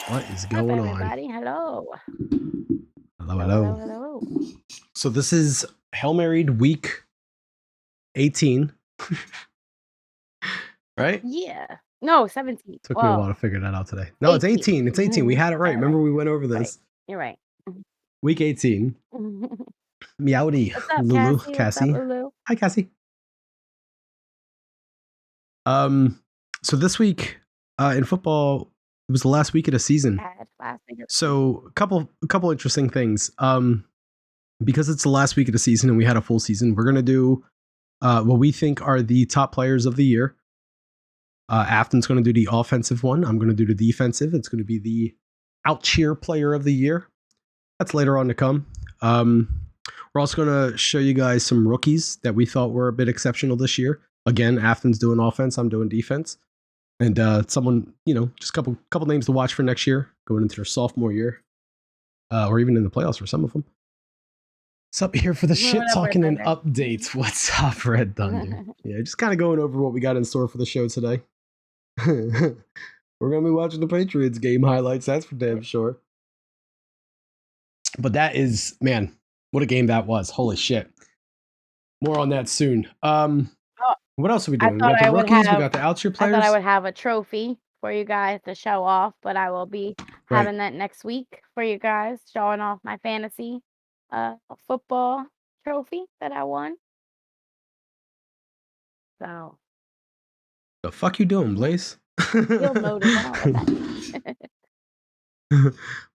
What is Up, going on? everybody. Hello. Hello, Hello, hello, hello. hello. So this is Hail Married week 18, right? Yeah. No, 17. Took me a while Whoa. to figure that out today. No, it's 18. 18. It's 18. We had it right. Got it right. Remember we went over Right. this. You're right. Week 18. Meowdy, What's up, Lulu, Cassie? What's up, Cassie. Lulu? Hi, Cassie. Um, so this week in football, it was the last week of the season. Bad last week of the season. So a couple interesting things. Because it's the last week of the season and we had a full season, we're gonna do what we think are the top players of the year. Afton's going to do the offensive one. I'm going to do the defensive. It's going to be the out cheer player of the year. That's later on to come. We're also going to show you guys some rookies that we thought were a bit exceptional this year. Again, Afton's doing offense. I'm doing defense. And someone, just a couple names to watch for next year, going into their sophomore year, or even in the playoffs for some of them. What's up here for the shit talking and updates? What's up, Red Thunder? Yeah, just kind of going over what we got in store for the show today. We're gonna be watching the Patriots game highlights, that's for damn sure. But that is, man, what a game that was. Holy shit. More on that soon. What else are we doing? We got the rookies, we got the out-year players. I thought I would have a trophy for you guys to show off, but I will be having that next week for you guys, showing off my fantasy football trophy that I won. So the fuck you doing, Blaze? You'll notice.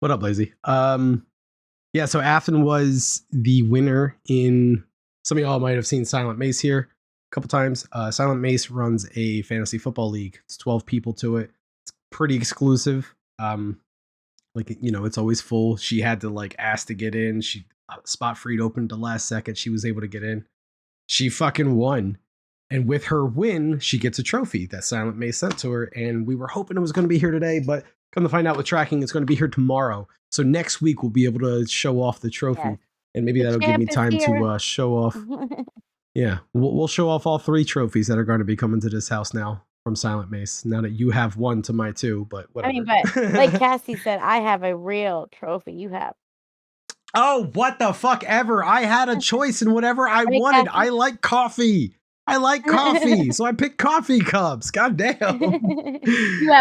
What up, Lazy? Yeah, so Afton was the winner in. Some of y'all might have seen Silent Mace here a couple times. Silent Mace runs a fantasy football league. It's 12 people to it. It's pretty exclusive. It's always full. She had to ask to get in. She spot freed open the last second. She was able to get in. She fucking won. And with her win, she gets a trophy that Silent Mace sent to her. And we were hoping it was going to be here today, but come to find out with tracking, it's going to be here tomorrow. So next week, we'll be able to show off the trophy. Yes. And maybe that'll give me time to show off. Yeah, we'll show off all 3 trophies that are going to be coming to this house now from Silent Mace. Now that you have one to my 2, but whatever. I mean, but like Cassie said, I have a real trophy. You have. Oh, what the fuck ever. I had a choice in whatever I wanted. Cassie? I like coffee. I like coffee, so I picked coffee cups. God damn.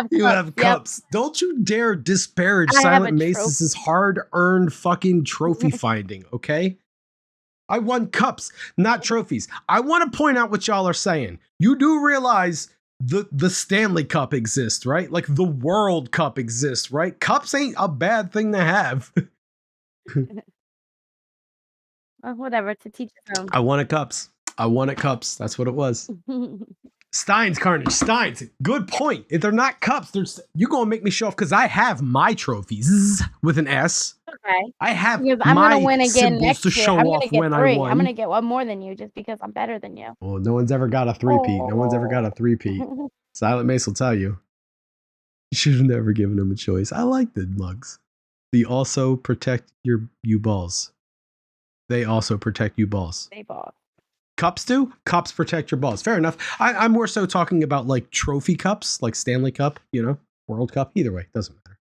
You have cups. Yep. Don't you dare disparage Silent Mace's hard-earned fucking trophy finding, okay? I won cups, not trophies. I want to point out what y'all are saying. You do realize the Stanley Cup exists, right? Like the World Cup exists, right? Cups ain't a bad thing to have. Well, whatever, to teach your own. I wanted cups. That's what it was. Steins, Carnage. Steins. Good point. If they're not cups, you're going to make me show off because I have my trophies with an S. Okay. I have I'm my gonna win again next to show year. off when 3. I won. I'm going to get one more than you just because I'm better than you. Well, no one's ever got a 3-peat. No one's ever got a 3-peat. Silent Mace will tell you. You should have never given him a choice. I like the mugs. They also protect you balls. They also protect you balls. They balls. Cups do? Cups protect your balls. Fair enough. I'm more so talking about like trophy cups, like Stanley Cup, World Cup. Either way, doesn't matter.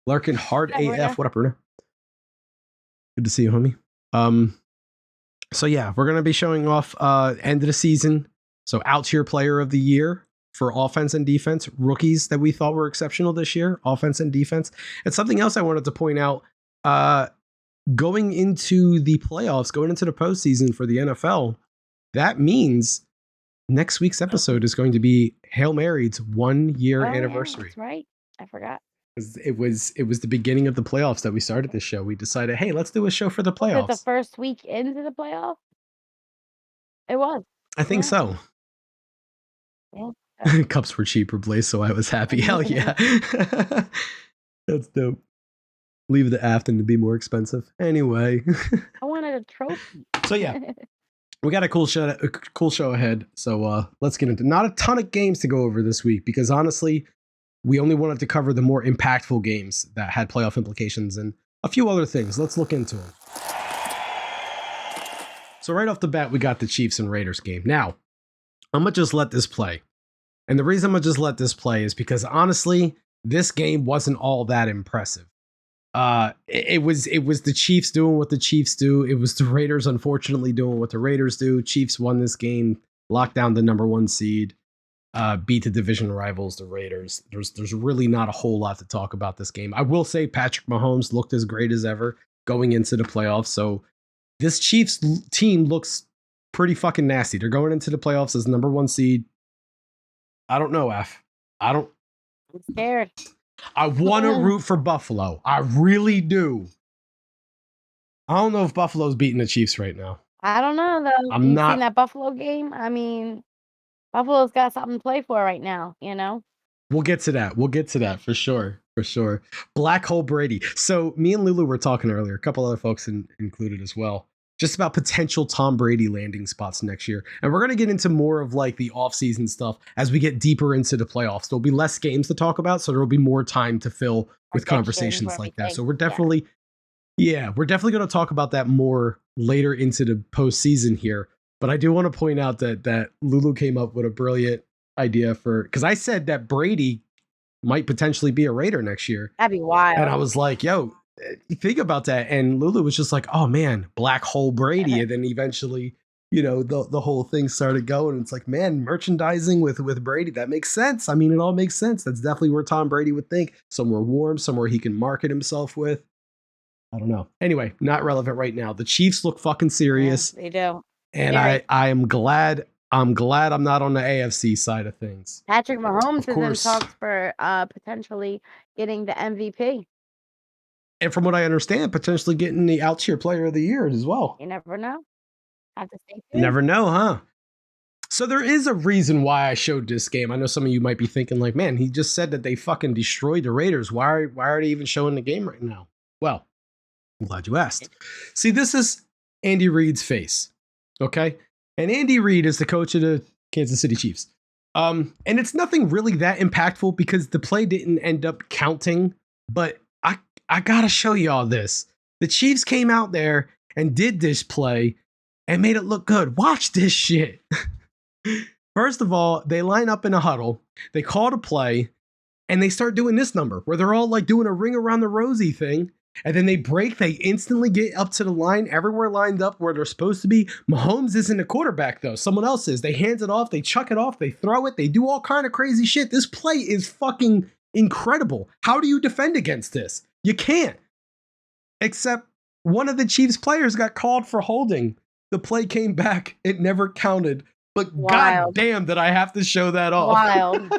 Larkin Hard AF. What up, Bruno? Good to see you, homie. So yeah, we're gonna be showing off end of the season. So out tier player of the year for offense and defense, rookies that we thought were exceptional this year, offense and defense. And something else I wanted to point out, going into the playoffs, going into the postseason for the NFL, that means next week's episode is going to be Hail Mary's 1-year anniversary. That's right. I forgot. It was the beginning of the playoffs that we started this show. We decided, hey, let's do a show for the playoffs. Was it the first week into the playoffs? It was. I think so. Yeah. Cups were cheaper, Blaze, so I was happy. Hell yeah. That's dope. Leave the Afton to be more expensive. Anyway. I wanted a trophy. So yeah. We got a cool show ahead. So let's get into not a ton of games to go over this week because honestly, we only wanted to cover the more impactful games that had playoff implications and a few other things. Let's look into them. So right off the bat, we got the Chiefs and Raiders game. Now, I'm going to just let this play. And the reason I'm going to just let this play is because honestly, this game wasn't all that impressive. It was the Chiefs doing what the Chiefs do. It was the Raiders unfortunately doing what the Raiders do. Chiefs won this game, locked down the number 1 seed, beat the division rivals, the Raiders. There's really not a whole lot to talk about this game. I will say Patrick Mahomes looked as great as ever going into the playoffs. So this Chiefs team looks pretty fucking nasty. They're going into the playoffs as number 1 seed. I don't know, F. I'm scared. I want to root for Buffalo. I really do. I don't know if Buffalo's beating the Chiefs right now. I don't know, though. I'm not seen that Buffalo game? I mean, Buffalo's got something to play for right now, you know? We'll get to that. We'll get to that for sure. For sure. Black Hole Brady. So me and Lulu were talking earlier, a couple other folks included as well, just about potential Tom Brady landing spots next year. And we're going to get into more of like the offseason stuff as we get deeper into the playoffs. There'll be less games to talk about, so there'll be more time to fill with conversations like that. So we're definitely, we're definitely going to talk about that more later into the postseason here. But I do want to point out that Lulu came up with a brilliant idea because I said that Brady might potentially be a Raider next year. That'd be wild. And I was like, yo, think about that. And Lulu was just like, oh man, Black Hole Brady. And then eventually, the whole thing started going. It's like, man, merchandising with Brady, that makes sense. I mean, it all makes sense. That's definitely where Tom Brady would think. Somewhere warm, somewhere he can market himself with. I don't know. Anyway, not relevant right now. The Chiefs look fucking serious. Yeah, they do. And I am glad I'm not on the AFC side of things. Patrick Mahomes is in talks for potentially getting the MVP. And from what I understand, potentially getting the Out-Tier Player of the Year as well. You never know. Have to stay tuned. Never know, huh? So there is a reason why I showed this game. I know some of you might be thinking like, man, he just said that they fucking destroyed the Raiders. Why are they even showing the game right now? Well, I'm glad you asked. See, this is Andy Reid's face, okay? And Andy Reid is the coach of the Kansas City Chiefs. And it's nothing really that impactful because the play didn't end up counting, but I gotta show y'all this. The Chiefs came out there and did this play and made it look good. Watch this shit. First of all, they line up in a huddle, they call a play, and they start doing this number where they're all like doing a ring around the rosy thing. And then they break, they instantly get up to the line, everywhere lined up where they're supposed to be. Mahomes isn't a quarterback though, someone else is. They hand it off, they chuck it off, they throw it, they do all kind of crazy shit. This play is fucking incredible. How do you defend against this? You can't. Except one of the Chiefs players got called for holding. The play came back, it never counted. But god damn did I have to show that off. Wild.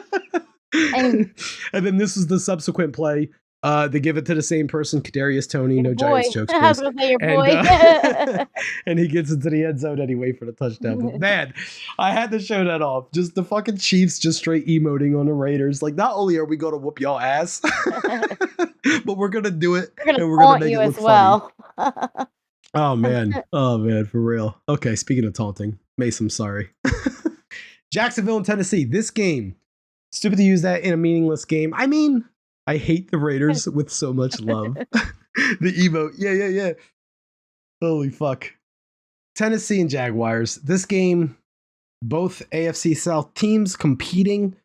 And then this is the subsequent play. They give it to the same person, Kadarius Toney. No Giants jokes, please. I was gonna say your boy. And he gets into the end zone anyway for the touchdown. But man, I had to show that off. Just the fucking Chiefs just straight emoting on the Raiders. Like, not only are we going to whoop y'all ass, but we're going to do it. We're gonna make it look well. Oh man, for real. Okay, speaking of taunting, Mace, I'm sorry. Jacksonville and Tennessee. This game, stupid to use that in a meaningless game. I mean, I hate the Raiders with so much love. The emote. Yeah. Holy fuck. Tennessee and Jaguars. This game, both AFC South teams competing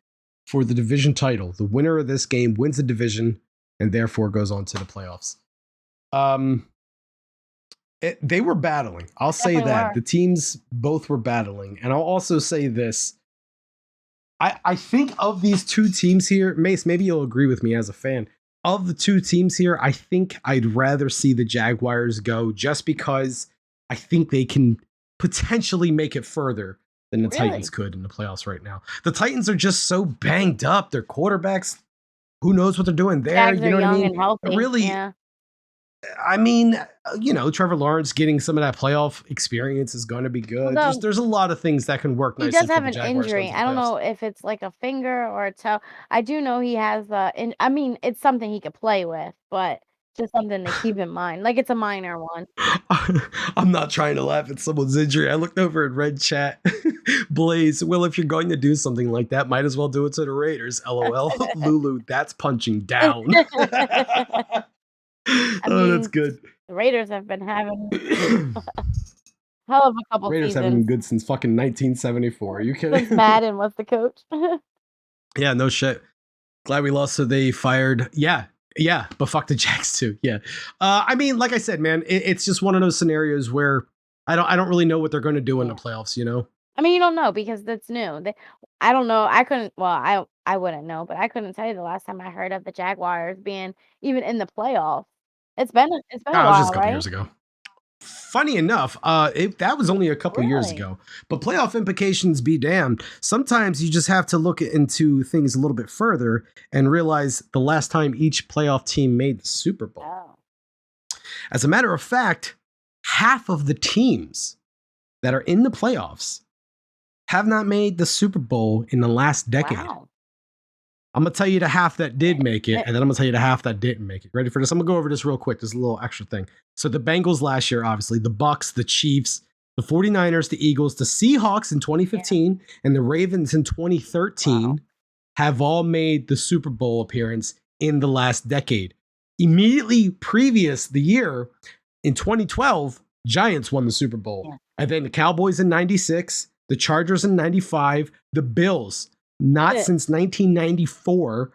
for the division title. The winner of this game wins the division and therefore goes on to the playoffs. They were battling. I'll say that. The teams both were battling. And I'll also say this. I think of these two teams here, Mace, maybe you'll agree with me as a fan. Of the two teams here, I think I'd rather see the Jaguars go just because I think they can potentially make it further than the Titans could in the playoffs right now. The Titans are just so banged up. Their quarterbacks, who knows what they're doing there? Jags you know are what I young mean? and healthy. Really, yeah. I mean, Trevor Lawrence getting some of that playoff experience is going to be good. There's a lot of things that can work nicely. He does have an injury. I don't know if it's like a finger or a toe. I do know he has I mean, it's something he could play with, but just something to keep in mind. Like, it's a minor one. I'm not trying to laugh at someone's injury. I looked over at Red Chat. Blaze, well, if you're going to do something like that, might as well do it to the Raiders. LOL. Lulu, that's punching down. I mean, that's good. The Raiders have been having hell of a couple Raiders seasons. haven't been good since fucking 1974. Are you kidding? Since Madden was the coach. Yeah, no shit. Glad we lost, so they fired. Yeah, but fuck the Jags too. Yeah, I mean, like I said, man, it's just one of those scenarios where I don't really know what they're going to do in the playoffs. You know, I mean, you don't know because that's new. I don't know. I couldn't. Well, I wouldn't know, but I couldn't tell you the last time I heard of the Jaguars being even in the playoffs. It's been a it was just while, a couple right? years ago. Funny enough, that was only a couple years Really? ago. But playoff implications be damned. Sometimes you just have to look into things a little bit further and realize the last time each playoff team made the Super Bowl. Oh, As a matter of fact, half of the teams that are in the playoffs have not made the Super Bowl in the last decade. wow. I'm going to tell you the half that did make it, and then I'm going to tell you the half that didn't make it. Ready for this? I'm going to go over this real quick. There's a little extra thing. So the Bengals last year, obviously, the Bucks, the Chiefs, the 49ers, the Eagles, the Seahawks in 2015, and the Ravens in 2013 have all made the Super Bowl appearance in the last decade. Immediately previous the year, in 2012, Giants won the Super Bowl. Yeah. And then the Cowboys in 96, the Chargers in 95, the Bills, not since 1994,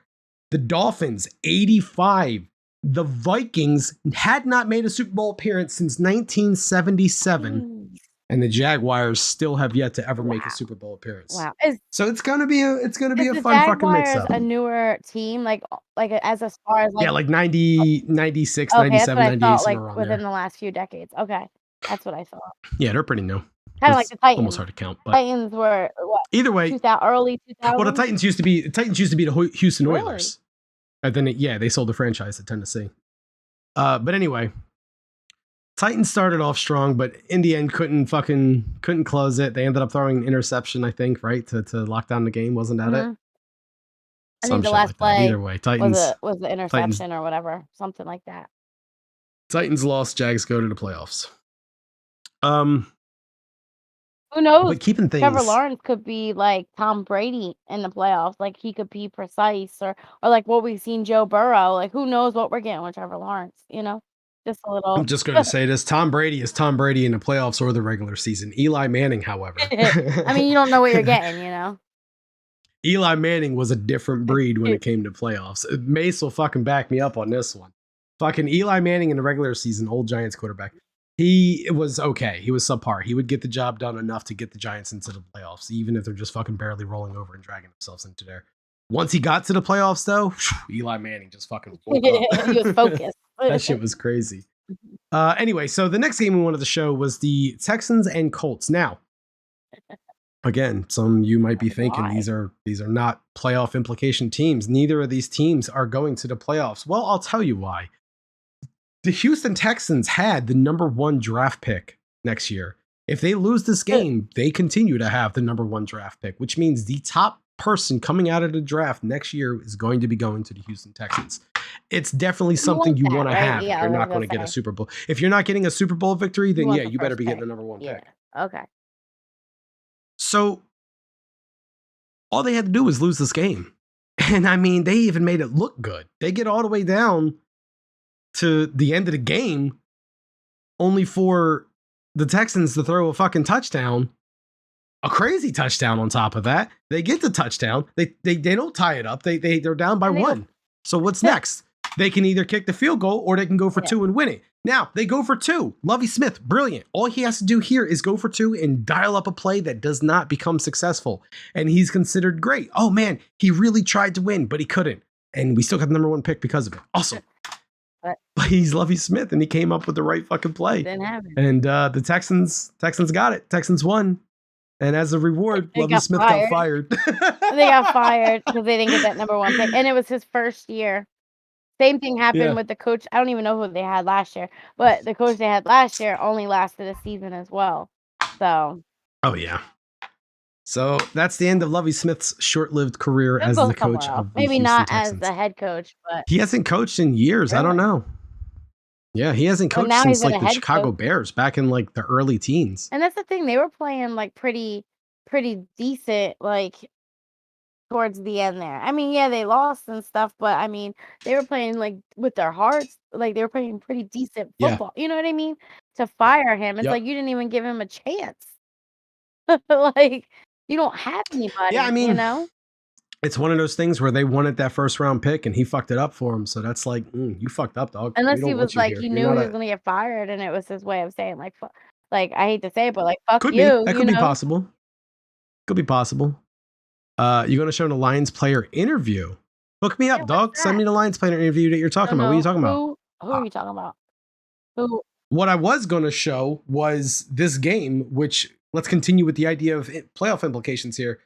the Dolphins, 85. The Vikings had not made a Super Bowl appearance since 1977. And the Jaguars still have yet to ever make a Super Bowl appearance. Wow. So it's gonna be a fun fucking mix up. A newer team, like as far as like Yeah, like 90, 96, okay, 97, that's what I 98, thought, somewhere like around within there. the last few decades. Okay, that's what I thought. Yeah, they're pretty new. Kind of like the Titans. Almost hard to count, but Titans were what? either way, early 2000s. well, the Titans used to be the Houston Oilers, and then they sold the franchise to Tennessee. But anyway, Titans started off strong, but in the end couldn't close it. They ended up throwing an interception, I think, right, to lock down the game. Wasn't that it? I think the last play Either way, Titans was the interception or whatever, something like that. Titans lost. Jags go to the playoffs. Who knows? But keeping things, Trevor Lawrence could be like Tom Brady in the playoffs. Like he could be precise, or like what we've seen Joe Burrow. Like who knows what we're getting with Trevor Lawrence? You know, just a little. I'm just going to say this: Tom Brady is Tom Brady in the playoffs or the regular season. Eli Manning, however, I mean, you don't know what you're getting. You know, Eli Manning was a different breed when it came to playoffs. Mace will fucking back me up on this one. Fucking Eli Manning in the regular season, old Giants quarterback. He was okay. He was subpar. He would get the job done enough to get the Giants into the playoffs, even if they're just fucking barely rolling over and dragging themselves into there. Once he got to the playoffs, though, Eli Manning just fucking woke up. He was focused. That shit was crazy. Anyway, so the next game we wanted to show was the Texans and Colts. Now, again, some of you might be thinking these are not playoff implication teams. Neither of these teams are going to the playoffs. Well, I'll tell you why. The Houston Texans had the number 1 draft pick next year. If they lose this game, they continue to have the number 1 draft pick, which means the top person coming out of the draft next year is going to be going to the Houston Texans. It's definitely something you want to have. If you're not going to get a Super Bowl. If you're not getting a Super Bowl victory, then you better be getting the number 1 pick. Okay. So all they had to do was lose this game. And I mean, they even made it look good. They get all the way down to the end of the game, only for the Texans to throw a fucking touchdown, a crazy touchdown on top of that. They get the touchdown. They don't tie it up. They're down by 1. So what's next? They can either kick the field goal or they can go for 2 and win it. Now, they go for 2. Lovie Smith, brilliant. All he has to do here is go for 2 and dial up a play that does not become successful. And he's considered great. Oh man, he really tried to win, but he couldn't. And we still got the number 1 pick because of it. Awesome. But he's Lovie Smith, and he came up with the right fucking play. Didn't happen. And the Texans got it. Texans won. And as a reward, Lovie Smith got fired. They got fired because they didn't get that number 1 pick. And it was his first year. Same thing happened with the coach. I don't even know who they had last year, but the coach they had last year only lasted a season as well. So. Oh, yeah. So that's the end of Lovie Smith's short-lived career as the coach of the Maybe Houston not Texans. as the head coach, but he hasn't coached in years. Really? I don't know. Yeah, he hasn't coached since like the Chicago Bears back in like the early teens. And that's the thing; they were playing like pretty decent, like towards the end there. I mean, yeah, they lost and stuff, but I mean, they were playing like with their hearts, like they were playing pretty decent football. You know what I mean? To fire him, it's like you didn't even give him a chance. Like. You don't have anybody, yeah, I mean, you know? it's one of those things where they wanted that first round pick and he fucked it up for him. So that's like, you fucked up, dog. Unless We he don't want was you like, here. he You're knew not he was gonna get fired, and it was his way of saying like, like I hate to say it, but like fuck could you. be. That could be possible. Could be possible. You're gonna show the Lions player interview. Hook me up, Yeah, dog. Send me the Lions player interview that you're talking about. What are you talking about? Who are you talking about? Who? What I was gonna show was this game, which let's continue with the idea of playoff implications here.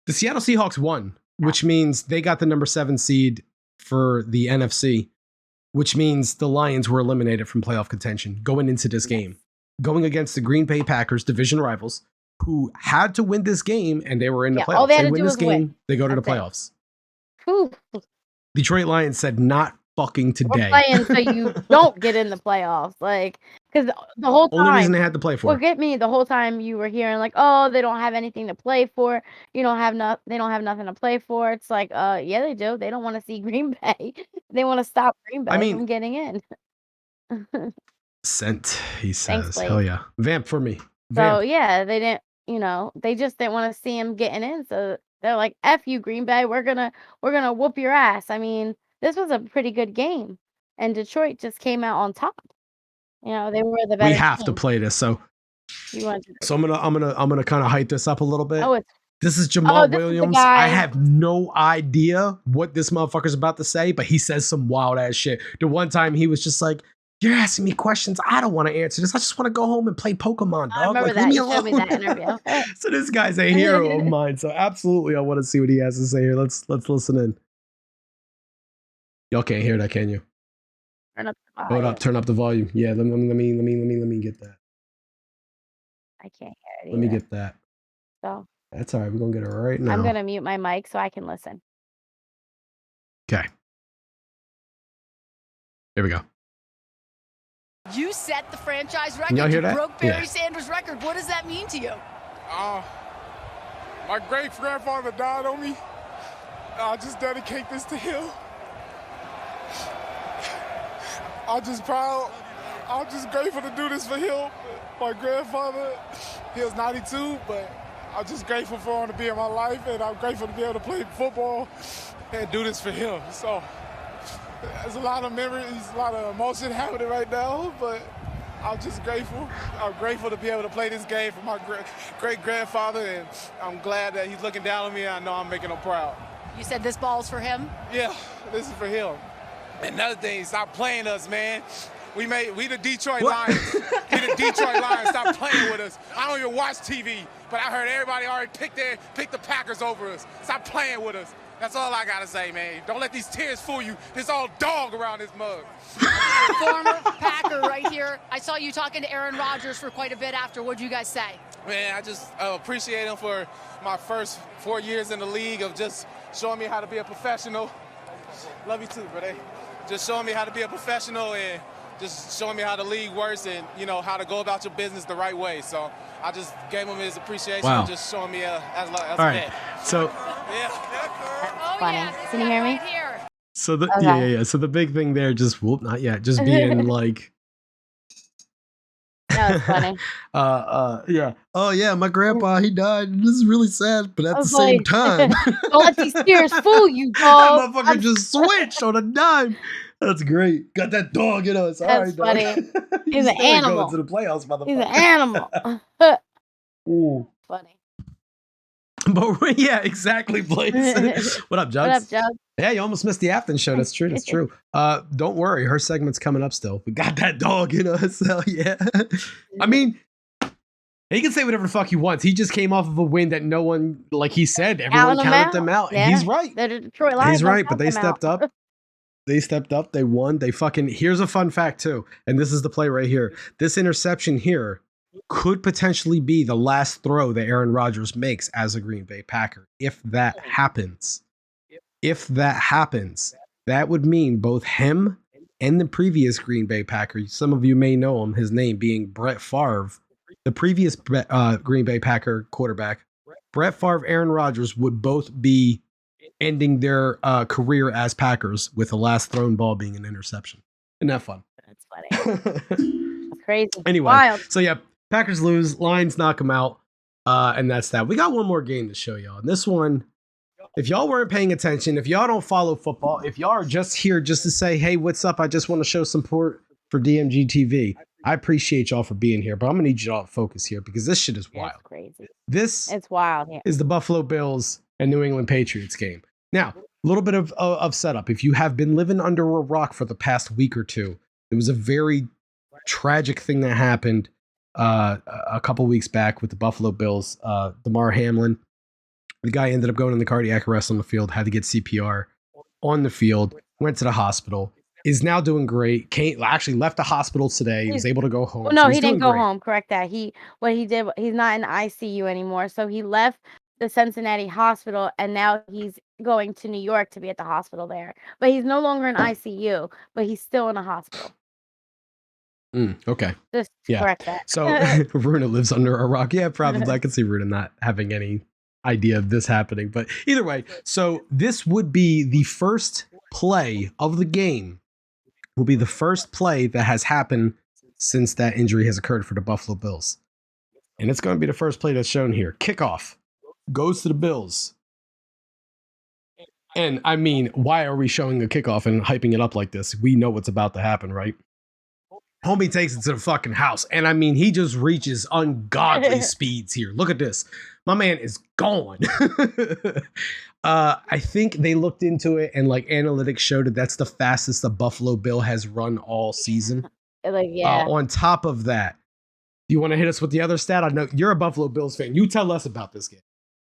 The Seattle Seahawks won, which means they got the number 7 seed for the NFC, which means the Lions were eliminated from playoff contention going into this game, going against the Green Bay Packers, division rivals, who had to win this game, and they were in the playoffs. All they had to win do this was game, win. they go to the That's it. playoffs. Whew. Detroit Lions said, not fucking today. We're playing so you don't get in the playoffs, like, because the whole time. Only reason they had to play for. Forget me. The whole time you were hearing like, oh, they don't have anything to play for. They don't have nothing to play for. It's like, yeah, they do. They don't want to see Green Bay. They want to stop Green Bay from getting in. Sent, he says. Thanks, hell yeah. Vamp for me. Vamp. So yeah, they didn't, they just didn't want to see him getting in. So they're like, F you, Green Bay. We're gonna whoop your ass. I mean, this was a pretty good game. And Detroit just came out on top. They were the better We have team. to play this. So I'm gonna kind of hype this up a little bit. This is Jamal Williams. I have no idea what this motherfucker's about to say, but he says some wild ass shit. The one time he was just like, "You're asking me questions. I don't want to answer this. I just want to go home and play Pokemon, dog. I remember like, that. leave me You alone." showed me that interview. So this guy's a hero of mine. So absolutely, I want to see what he has to say here. Let's listen in. Y'all can't hear that, can you? Turn up the volume. Hold up, turn up the volume. Yeah, let me get that. I can't hear it. Let me get that. So that's all right. We're gonna get it right now. I'm gonna mute my mic so I can listen. Okay. Here we go. You set the franchise record. Can y'all hear that? You broke Barry Sanders' record. What does that mean to you? My great grandfather died on me. I just dedicate this to him. I'm just proud. I'm just grateful to do this for him. My grandfather, he was 92, but I'm just grateful for him to be in my life, and I'm grateful to be able to play football and do this for him. So there's a lot of memories, a lot of emotion happening right now, but I'm just grateful. I'm grateful to be able to play this game for my great-grandfather, and I'm glad that he's looking down on me, and I know I'm making him proud. You said this ball's for him? Yeah, this is for him. Another thing, stop playing us, man. We the Detroit Lions. We the Detroit Lions. Stop playing with us. I don't even watch TV, but I heard everybody already pick the Packers over us. Stop playing with us. That's all I gotta say, man. Don't let these tears fool you. There's all dog around this mug. Former Packer right here. I saw you talking to Aaron Rodgers for quite a bit after. What'd you guys say? Man, I just appreciate him for my first 4 years in the league of just showing me how to be a professional. Love you too, brother. Just showing me how to be a professional and just showing me how the league works and, how to go about your business the right way. So I just gave him his appreciation and just showing me as all right. So Oh, funny. yeah, Can you hear me? right here. So the So the big thing there, just not yet, just being like, that was funny. Yeah. Oh yeah, my grandpa, he died. This is really sad, but at the same like, time, don't let these tears fool you, dog. that motherfucker just switched on a dime. That's great. Got that dog in us. That's all right, funny. dog. He's an animal. Going to the playoffs, motherfucker. He's an animal. Ooh. Funny. But yeah, exactly, Blaze. What up, Jugs? What up, Jugs? Yeah, you almost missed the Afton show. That's true. That's true. Don't worry, her segment's coming up still. We got that dog in us. Hell yeah. I mean, he can say whatever the fuck he wants. He just came off of a win that no one, like he said, everyone counted them out. Yeah. And he's right. The Detroit Lions. He's right, but they stepped up. They stepped up. They won. Here's a fun fact too. And this is the play right here. This interception here could potentially be the last throw that Aaron Rodgers makes as a Green Bay Packer. If that happens, that would mean both him and the previous Green Bay Packer, some of you may know him, his name being Brett Favre, the previous Green Bay Packer quarterback, Brett Favre, Aaron Rodgers would both be ending their career as Packers with the last thrown ball being an interception. Isn't that fun? That's funny. That's crazy. Anyway, Wild. So yeah, Packers lose, Lions knock them out, and that's that. We got one more game to show y'all. And this one, if y'all weren't paying attention, if y'all don't follow football, if y'all are just here just to say, hey, what's up? I just want to show support for DMG TV. I appreciate y'all for being here, but I'm gonna need y'all to focus here because this shit is wild. It's crazy. This It's wild here. is the Buffalo Bills and New England Patriots game. Now, a little bit of setup. If you have been living under a rock for the past week or two, there was a very tragic thing that happened a couple weeks back with the Buffalo Bills. Damar Hamlin, the guy ended up going in the cardiac arrest on the field, had to get CPR on the field, went to the hospital, is now doing great. Actually left the hospital today. He was able to go home. Well, no, so he's he didn't doing go great. home. Correct that. He's not in ICU anymore. So he left the Cincinnati hospital and now he's going to New York to be at the hospital there. But he's no longer in ICU, but he's still in a hospital. Okay. Just Yeah. correct that. So Runa lives under a rock. Yeah, probably. I can see Runa not having any idea of this happening. But either way, so this would be the first play of the game. Will be the first play that has happened since that injury has occurred for the Buffalo Bills. And it's going to be the first play that's shown here. Kickoff goes to the Bills. And I mean, why are we showing a kickoff and hyping it up like this? We know what's about to happen, right? Homie takes it to the fucking house. And I mean, he just reaches ungodly speeds here. Look at this. My man is gone. I think they looked into it and like analytics showed that that's the fastest the Buffalo Bill has run all season. Like, yeah. On top of that, do you want to hit us with the other stat? I know you're a Buffalo Bills fan. You tell us about this game.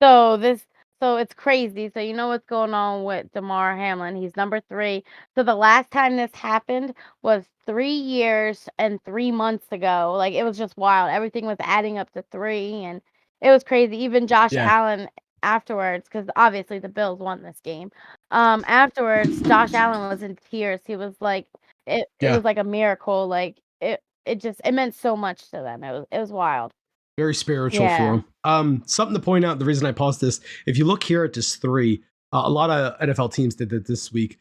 So it's crazy. So you know what's going on with Damar Hamlin. He's number 3. So the last time this happened was 3 years and 3 months ago. Like, it was just wild. Everything was adding up to 3 and it was crazy. Even Josh Allen afterwards, because obviously the Bills won this game. Afterwards, Josh Allen was in tears. He was like, it was like a miracle. Like it meant so much to them. It was wild. Very spiritual for him. Something to point out, the reason I paused this, if you look here at this 3, a lot of NFL teams did that this week.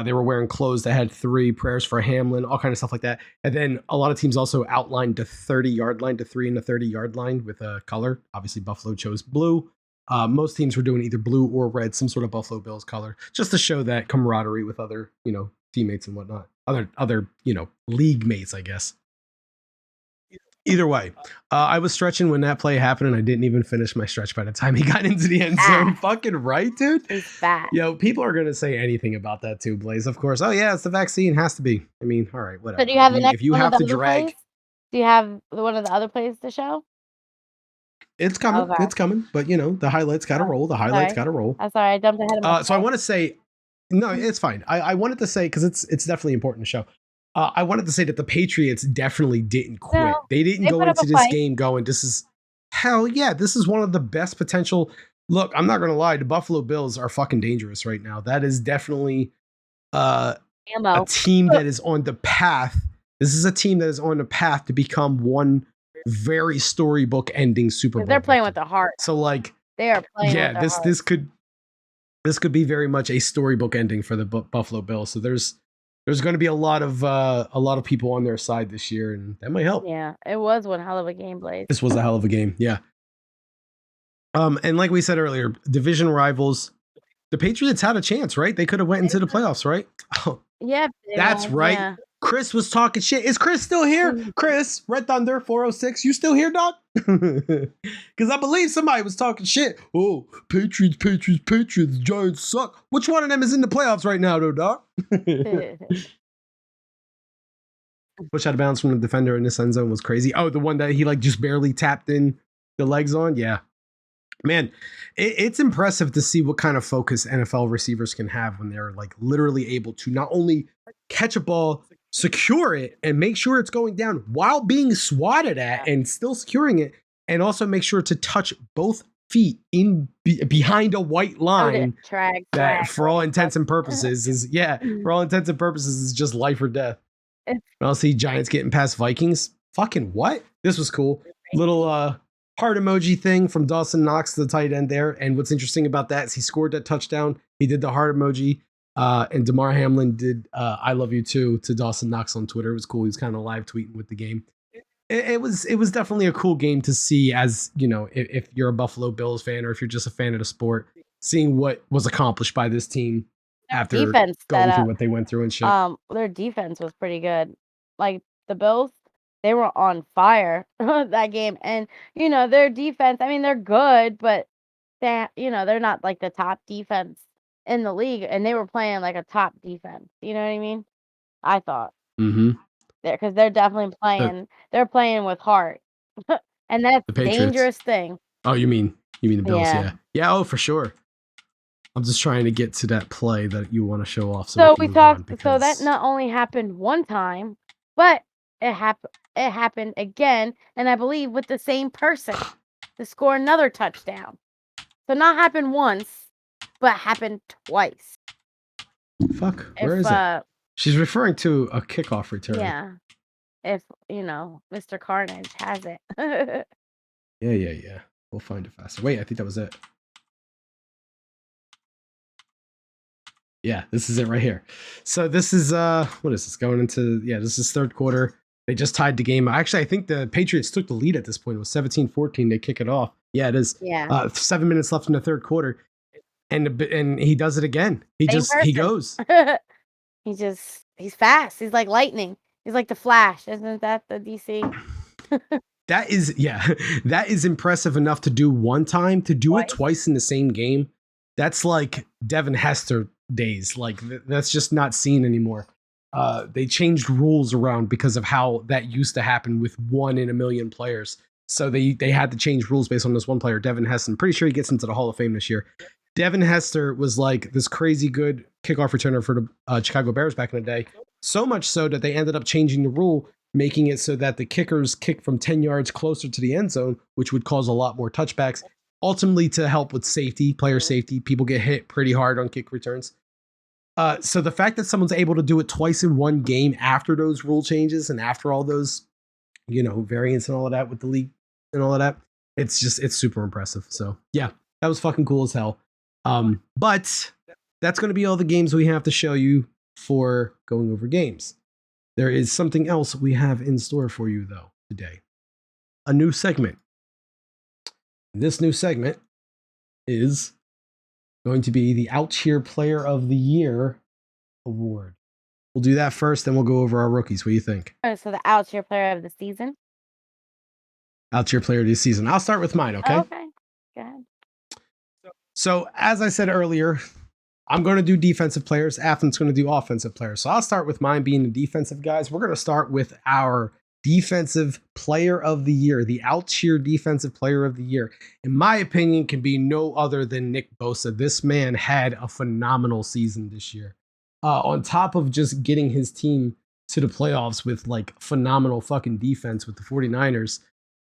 They were wearing clothes that had 3 prayers for Hamlin, all kind of stuff like that. And then a lot of teams also outlined the 30-yard line, to 3 and the 30-yard line with a color. Obviously, Buffalo chose blue. Most teams were doing either blue or red, some sort of Buffalo Bills color, just to show that camaraderie with other, teammates and whatnot. Other, league mates, I guess. Either way, I was stretching when that play happened, and I didn't even finish my stretch by the time he got into the end zone. Fucking right, dude. He's fat. Yo, people are going to say anything about that too, Blaze. Of course. Oh, yeah, it's the vaccine. Has to be. I mean, all right, whatever. So do you have the next if you one have of to the other drag, plays? Do you have one of the other plays to show? it's coming. Okay. It's coming. But, the highlights got to roll. The highlights got to roll. I'm sorry, I jumped ahead of myself. So I want to say, no, it's fine. I wanted to say, because it's definitely important to show. I wanted to say that the Patriots definitely didn't quit. No, They didn't they go put up into a this fight. game going, this is one of the best potential. Look, I'm not going to lie. The Buffalo Bills are fucking dangerous right now. That is definitely a Ammo. team that is on the path. This is a team that is on the path to become one very storybook ending Super Bowl. They're playing with victory. their heart. So like, They are playing with their this heart. this could be very much a storybook ending for the Buffalo Bills. So there's going to be a lot of people on their side this year, and that might help. Yeah, it was one hell of a game, Blaze. This was a hell of a game, yeah. And like we said earlier, division rivals. The Patriots had a chance, right? They could have went into the playoffs, right? Oh, Yeah, that's right. Yeah. Chris was talking shit. Is Chris still here? Chris, Red Thunder 406, you still here, dog? Because I believe somebody was talking shit. Oh, Patriots, Giants suck. Which one of them is in the playoffs right now, though, dog? Push out of bounds from the defender in this end zone was crazy. Oh, the one that he like just barely tapped in the legs on? Yeah. Man, it's impressive to see what kind of focus NFL receivers can have when they're like literally able to not only catch a ball, secure it, and make sure it's going down while being swatted at and still securing it, and also make sure to touch both feet in behind a white line that for all intents and purposes is just life or death. And I'll see Giants getting past Vikings. Fucking what? This was cool. Little heart emoji thing from Dawson Knox, the tight end there. And what's interesting about that is he scored that touchdown. He did the heart emoji. And Damar Hamlin did I love you too to Dawson Knox on Twitter. It was cool. He was kind of live tweeting with the game. It was definitely a cool game to see, as you know, if you're a Buffalo Bills fan or if you're just a fan of the sport, seeing what was accomplished by this team after defense going setup. through what they went through and shit. Their defense was pretty good. Like the Bills, they were on fire that game, and their defense. I mean, they're good, but they're not like the top defense in the league, and they were playing like a top defense. You know what I mean? I thought Mm-hmm. because they're definitely playing. They're playing with heart, and that's The a Patriots. dangerous thing. Oh, you mean the Bills? Yeah. Yeah. Oh, for sure. I'm just trying to get to that play that you want to show off. So we we can move on, talked. So that because- not only happened one time, but it happened again, and I believe with the same person to score another touchdown. So not happened once, but happened twice. Fuck. Where is it? She's referring to a kickoff return. Yeah. If Mr. Carnage has it. Yeah. We'll find it faster. Wait, I think that was it. Yeah, this is it right here. So this is what is this going into? Yeah, this is third quarter. They just tied the game. Actually, I think the Patriots took the lead at this point. It was 17-14. They kick it off. Yeah, it is. Yeah. 7 minutes left in the third quarter, and he does it again. He Same goes. He's fast. He's like lightning. He's like the Flash. Isn't that the DC? That is impressive enough to do one time. To do it twice in the same game, that's like Devin Hester days. Like that's just not seen anymore. They changed rules around because of how that used to happen with 1 in a million players. So they had to change rules based on this one player, Devin Hester. I'm pretty sure he gets into the Hall of Fame this year. Devin Hester was like this crazy good kickoff returner for the Chicago Bears back in the day. So much so that they ended up changing the rule, making it so that the kickers kick from 10 yards closer to the end zone, which would cause a lot more touchbacks, ultimately to help with safety, player safety. People get hit pretty hard on kick returns. So the fact that someone's able to do it twice in one game after those rule changes and after all those, variants and all of that with the league and all of that, it's super impressive. So yeah, that was fucking cool as hell. But that's going to be all the games we have to show you for going over games. There is something else we have in store for you though today. A new segment. This new segment is going to be the Out Here Player of the Year award. We'll do that first, then we'll go over our rookies. What do you think? So the Out Here Player of the season. Out Here Player of the season. I'll start with mine, okay? Okay. Go ahead. So as I said earlier, I'm going to do defensive players. Afton's going to do offensive players. So I'll start with mine being the defensive guys. We're going to start with our defensive player of the year, the Out Here defensive player of the year. In my opinion, can be no other than Nick Bosa. This man had a phenomenal season this year. On top of just getting his team to the playoffs with like phenomenal fucking defense with the 49ers,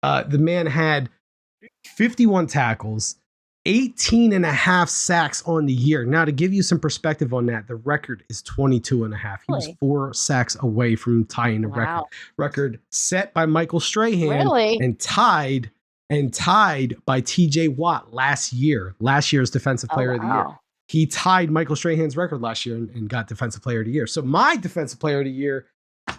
the man had 51 tackles, 18 and a half sacks on the year. Now, to give you some perspective on that, the record is 22 and a half. He was 4 sacks away from tying the record set by Michael Strahan and tied by TJ Watt last year's defensive player of the year. He tied Michael Strahan's record last year and got defensive player of the year. So my defensive player of the year,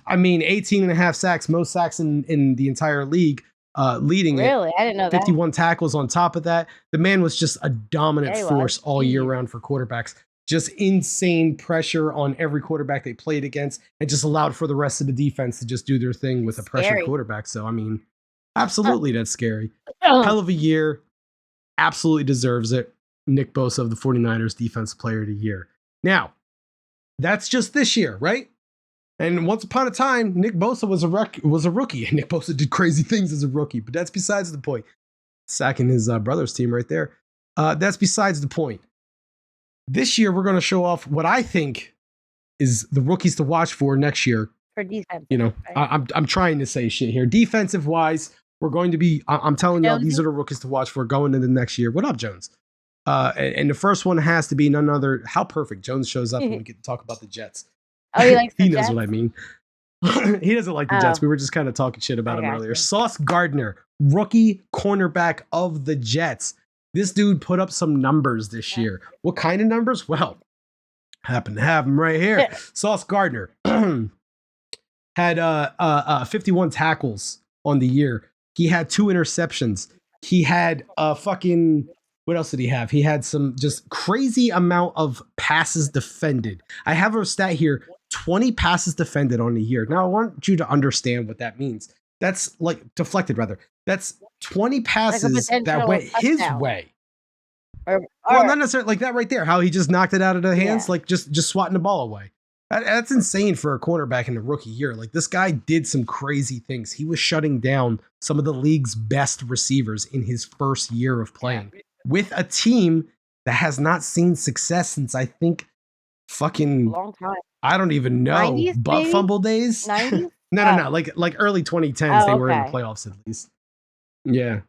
18 and a half sacks, most sacks in the entire league. Leading it. Really? I didn't know 51 tackles on top of that. The man was just a dominant force all year round for quarterbacks. Just insane pressure on every quarterback they played against and just allowed for the rest of the defense to just do their thing with a pressured quarterback. So, absolutely that's scary. Hell of a year. Absolutely deserves it. Nick Bosa of the 49ers Defensive Player of the Year. Now, that's just this year, right? And once upon a time, Nick Bosa was a rookie, and Nick Bosa did crazy things as a rookie. But that's besides the point. Sacking his brother's team right there. That's besides the point. This year, we're going to show off what I think is the rookies to watch for next year. For defense, right? I'm trying to say shit here. Defensive wise, we're going to be. I'm telling y'all, these are the rookies to watch for going into next year. What up, Jones? And the first one has to be none other. How perfect Jones shows up when we get to talk about the Jets. Oh, he likes the He knows Jets? what I mean. He doesn't like the Jets. We were just kind of talking shit about him earlier. Sauce Gardner, rookie cornerback of the Jets. This dude put up some numbers this year. What kind of numbers? Well, happen to have him right here. Sauce Gardner had 51 tackles on the year. He had 2 interceptions. He had fucking What else did he have? He had some just crazy amount of passes defended. I have a stat here, 20 passes defended on the year. Now I want you to understand what that means. That's like deflected rather. That's 20 passes that potential went his touchdown. way. Or Well, not necessarily like that right there. How he just knocked it out of the hands, Yeah. like just swatting the ball away. That's insane for a cornerback in the rookie year. Like this guy did some crazy things. He was shutting down some of the league's best receivers in his first year of playing with a team that has not seen success since I think fucking long time. I don't even know 90s butt maybe? fumble days. 90s? No. Like early 2010s, they Oh, were in the okay. playoffs at least. Yeah.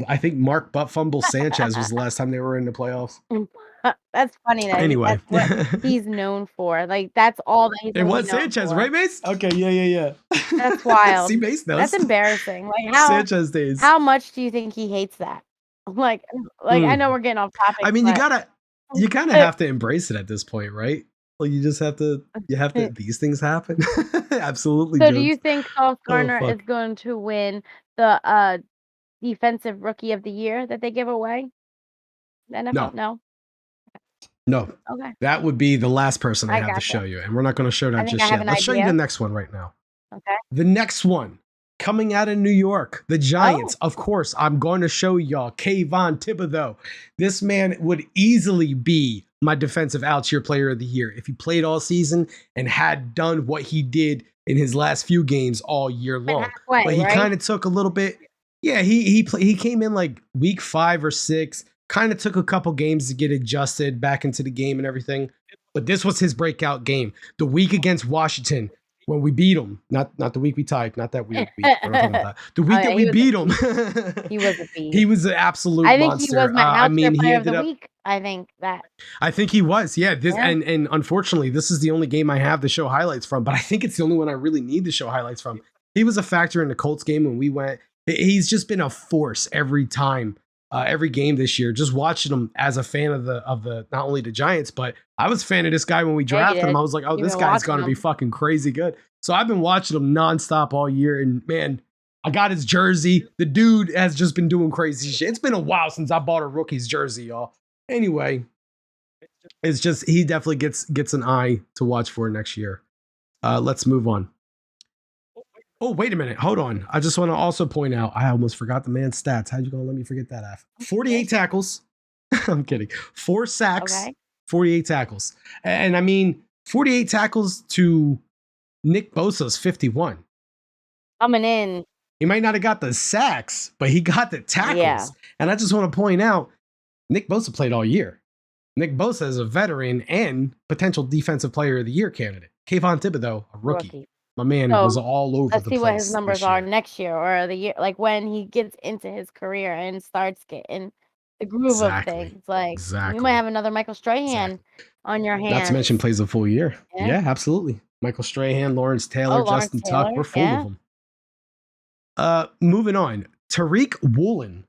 I think Mark Butt Fumble Sanchez was the last time they were in the playoffs. That's funny that Anyway. that's what he's known for. Like that's all that he's It really was known Sanchez, for. right, Mace? Okay, yeah. That's wild. See, Mace knows. That's embarrassing. Like how Sanchez days. how much do you think he hates that? Like I know we're getting off topic. I mean, you but kind of have to embrace it at this point, right? Like you just have to. These things happen. Absolutely. So do Jones. you think Sauce Gardner is fuck. going to win the defensive rookie of the year that they give away? The NFL? No. No, Okay. that would be the last person I I have to gotcha. show you, and we're not going to show I that think just I have yet. an Let's show you idea. the next one right now. Okay. The next one coming out of New York, the Giants. Oh. Of course, I'm going to show y'all Kayvon Thibodeau. This man would easily be my defensive out-year player of the year if he played all season and had done what he did in his last few games all year long. Halfway, But he right? kind of took a little bit. Yeah, he came in like week 5 or 6. Kind of took a couple games to get adjusted back into the game and everything. But this was his breakout game. The week against Washington when we beat him. Not the week we tied. Not that week. We're not talking about that. The week Oh, yeah, that he we was beat him. He was a beast. He was an absolute I think monster. he was my out-year he player of ended the up. week. I think that. I think he was. Yeah. This Yeah. and unfortunately, this is the only game I have to show highlights from. But I think it's the only one I really need to show highlights from. He was a factor in the Colts game when we went. He's just been a force every time. Every game this year, just watching him as a fan of the not only the Giants, but I was a fan of this guy when we Yeah, you drafted him. did. I was like, oh, You've this been guy's watching gonna be him. fucking crazy good. So I've been watching him nonstop all year, and man, I got his jersey. The dude has just been doing crazy shit. It's been a while since I bought a rookie's jersey, y'all. Anyway, it's just he definitely gets an eye to watch for next year. Let's move on. Oh, wait a minute. Hold on. I just want to also point out, I almost forgot the man's stats. How'd you gonna let me forget that? 48 tackles. I'm kidding. 4 sacks, Okay. 48 tackles. And I mean, 48 tackles to Nick Bosa's 51. Coming in. He might not have got the sacks, but he got the tackles. Yeah. And I just want to point out, Nick Bosa played all year. Nick Bosa is a veteran and potential defensive player of the year candidate. Kayvon Thibodeau, a rookie. My man So, was all over Let's the see place. what his numbers this are year. next year or the year, like when he gets into his career and starts getting the groove Exactly. of things. Like Exactly. you might have another Michael Strahan on your hands. Not to mention plays a full year. Yeah. Yeah, absolutely. Michael Strahan, Lawrence Taylor, Lawrence Justin Taylor, Tuck, we're full yeah. of them. Moving on. Tariq Woolen,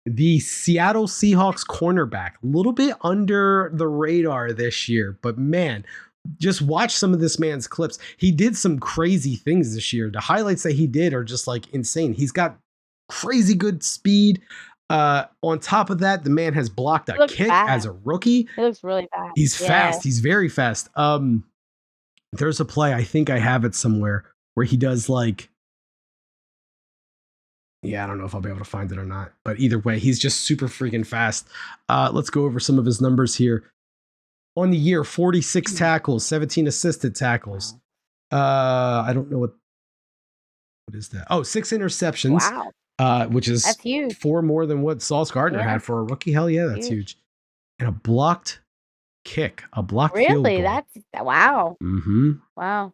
the Seattle Seahawks cornerback, a little bit under the radar this year, but man, just watch some of this man's clips. He did some crazy things this year. The highlights that he did are just like insane. He's got crazy good speed. On top of that, the man has blocked a He looks kick fast. as a rookie. He looks really fast. He's Yeah. fast. He's very fast. There's a play, I think I have it somewhere, where he does like, yeah, I don't know if I'll be able to find it or not, but either way, he's just super freaking fast. Let's go over some of his numbers here. On the year, 46 tackles, 17 assisted tackles. I don't know what is that? Oh, 6 interceptions, Wow. which is That's huge. 4 more than what Sauce Gardner Yeah. had for a rookie. Hell yeah, that's Huge. huge. And a blocked kick, a blocked field Really? goal. That's wow. Mm-hmm. Wow.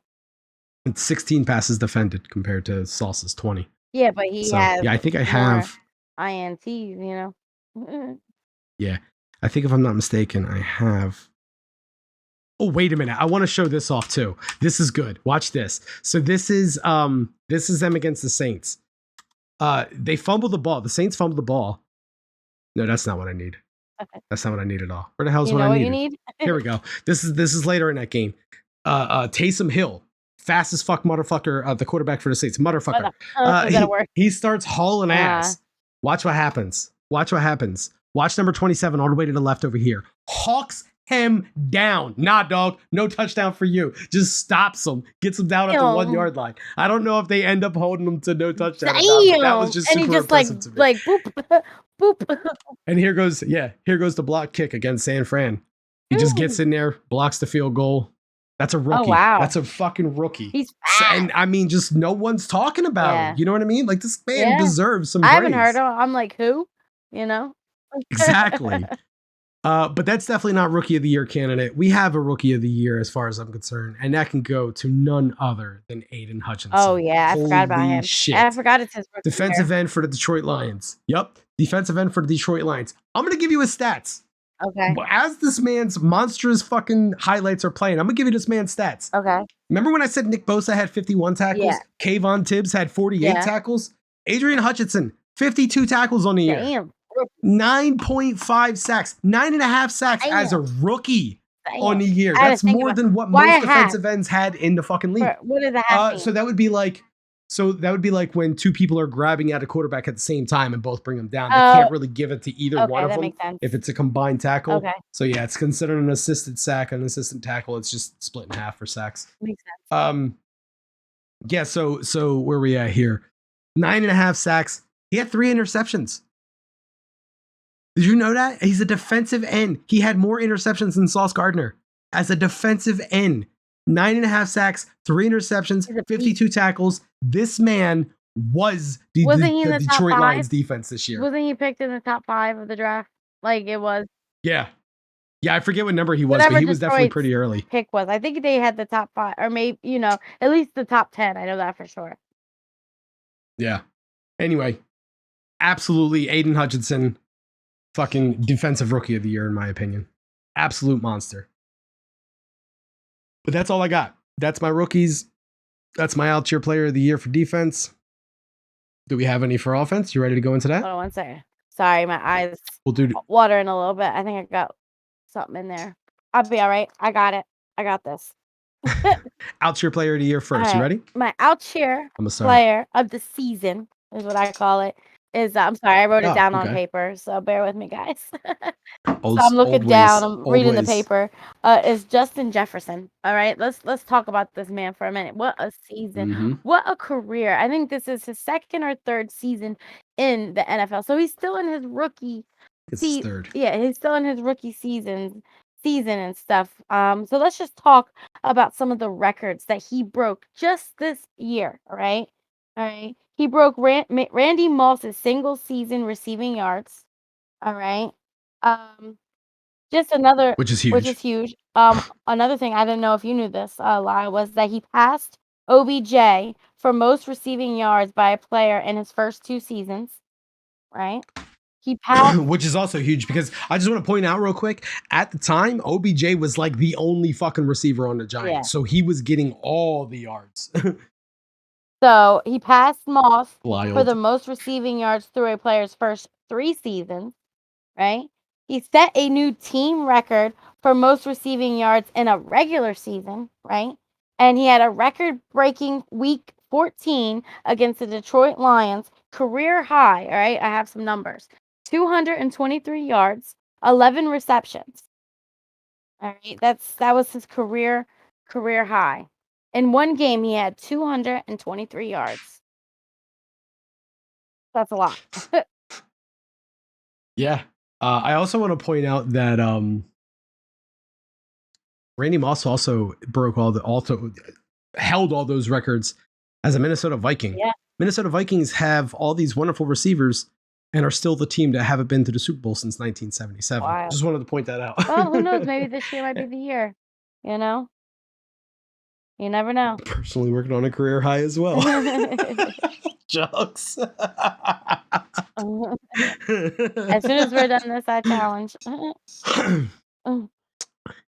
It's 16 passes defended compared to Sauce's 20. Yeah, but he So has yeah, I think I more have. INTs, you know. Yeah, I think if I'm not mistaken, I have. Oh, wait a minute. I want to show this off too. This is good. Watch this. So this is them against the Saints. They fumble the ball. The Saints fumble the ball. No, that's not what I need. Okay. That's not what I need at all. Where the hell's You what know I what needed? you need? Here we go. This is later in that game. Taysom Hill, fast as fuck motherfucker, the quarterback for the Saints. Motherfucker. Is that a word? He starts hauling ass. Watch what happens. Watch what happens. Watch number 27 all the way to the left over here. Hawks him down. Nah, dog. No touchdown for you. Just stops him. Gets him down at the 1 yard line. I don't know if they end up holding him to no touchdown. But that was just and super he just like impressive to me. boop boop. And here goes the block kick against San Fran. He just gets in there, blocks the field goal. That's a rookie. Oh, wow. That's a fucking rookie. He's And I mean, just no one's talking about him. You know what I mean? Like, this man deserves some I praise. haven't heard of him. I'm like, who? You know? Exactly. But that's definitely not Rookie of the Year candidate. We have a Rookie of the Year as far as I'm concerned, and that can go to none other than Aiden Hutchinson. Oh, yeah. I forgot about Holy him. shit. And I forgot it's his rookie Defensive year. end for the Detroit Lions. Yep. Defensive end for the Detroit Lions. I'm going to give you his stats. Okay. As this man's monstrous fucking highlights are playing, I'm going to give you this man's stats. Okay. Remember when I said Nick Bosa had 51 tackles? Yeah. Kayvon Tibbs had 48 tackles? Adrian Hutchinson, 52 tackles on the year. Damn. 9.5 sacks. 9.5 sacks Damn. as a rookie Damn. on the year. I had to That's think more about- than what Why most a half? defensive ends had in the fucking league. What does that mean? So that would be like when two people are grabbing at a quarterback at the same time and both bring them down. They can't really give it to either one of that them makes sense. if it's a combined tackle. Okay. So yeah, it's considered an assisted sack, an assistant tackle. It's just split in half for sacks. Makes sense. Yeah. So where are we at here? 9.5 sacks. He had 3 interceptions. Did you know that? He's a defensive end. He had more interceptions than Sauce Gardner as a defensive end. 9.5 sacks, 3 interceptions, 52 tackles. This man was the Wasn't he in the top Detroit 5? Lions defense this year. Wasn't he picked in the top 5 of the draft? Like it was. Yeah. Yeah, I forget what number he was, Whatever but he was definitely Detroit's pretty early. pick was. I think they had the top 5, or maybe at least the top 10. I know that for sure. Yeah. Anyway, absolutely Aiden Hutchinson, fucking defensive rookie of the year, in my opinion. Absolute monster. But that's all I got. That's my rookies. That's my out tier player of the year for defense. Do we have any for offense? You ready to go into that? Hold on 1 second. Sorry, my eyes We'll do. watering a little bit. I think I got something in there. I'll be all right. I got it. I got this. Out tier player of the year first. All You right. ready? My out cheer I'm gonna start. player of the season is what I call it. Is I'm sorry, I wrote it Oh, down on okay. paper, so bear with me, guys. Old- So I'm looking old down. ways, I'm old reading the ways. paper. Is Justin Jefferson. All right, let's talk about this man for a minute. What a season! Mhm. What a career! I think this is his 2nd or 3rd season in the NFL. So he's still in his rookie. It's his third. Yeah, he's still in his rookie season and stuff. So let's just talk about some of the records that he broke just this year. All right. He broke Randy Moss's single season receiving yards. All right. Just another, Which is huge. which is huge. Another thing I didn't know if you knew this, Lie, was that he passed OBJ for most receiving yards by a player in his first 2 seasons. Right. He passed. Which is also huge because I just want to point out real quick. At the time, OBJ was like the only fucking receiver on the Giants. Yeah. So he was getting all the yards. So he passed Moss for Wild. the most receiving yards through a player's first 3 seasons, right? He set a new team record for most receiving yards in a regular season, right? And he had a record-breaking week 14 against the Detroit Lions, career high, all right? I have some numbers. 223 yards, 11 receptions. All right, that was his career high. In one game, he had 223 yards. That's a lot. Yeah. I also want to point out that Randy Moss also held all those records as a Minnesota Viking. Yeah. Minnesota Vikings have all these wonderful receivers and are still the team that haven't been to the Super Bowl since 1977. Wow. Just wanted to point that out. Well, who knows? Maybe this year might be the year. You know? You never know. Personally working on a career high as well. Jokes. As soon as we're done this, I challenge.